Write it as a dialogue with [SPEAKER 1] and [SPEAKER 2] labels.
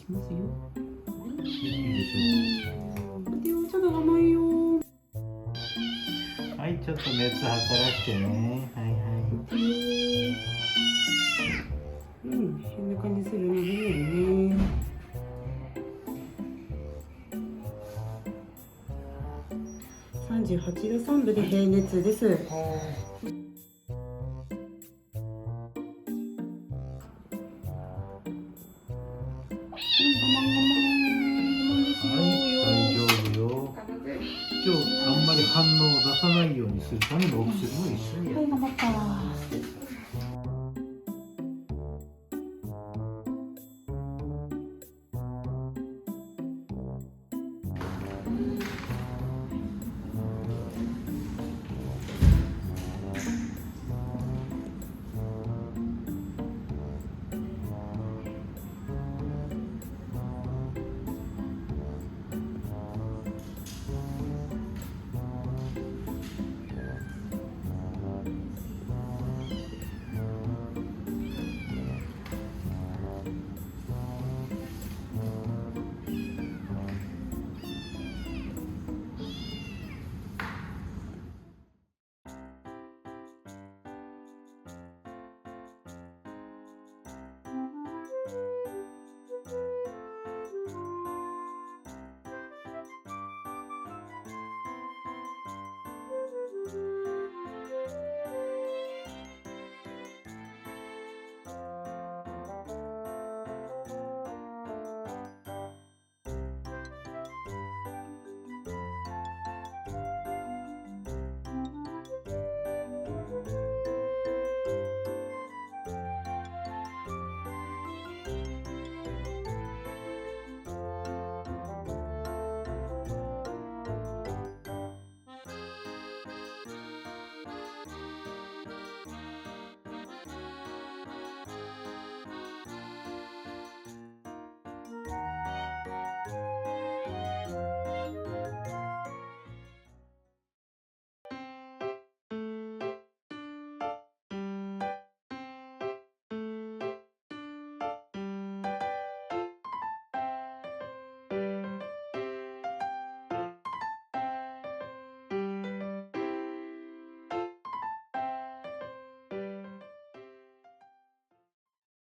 [SPEAKER 1] しますよ。
[SPEAKER 2] いいでし
[SPEAKER 1] 待てよ、ちょっと甘いよ。
[SPEAKER 2] ょう。はい、ちょっと熱測らしてね。はいはい。
[SPEAKER 1] うん、変な感じするのでね。38度3分で平熱です。
[SPEAKER 2] 大丈夫よ。今日あんまり反応を出さないようにするためのお薬も一緒にや
[SPEAKER 1] はい、
[SPEAKER 2] る。
[SPEAKER 1] 頑張った。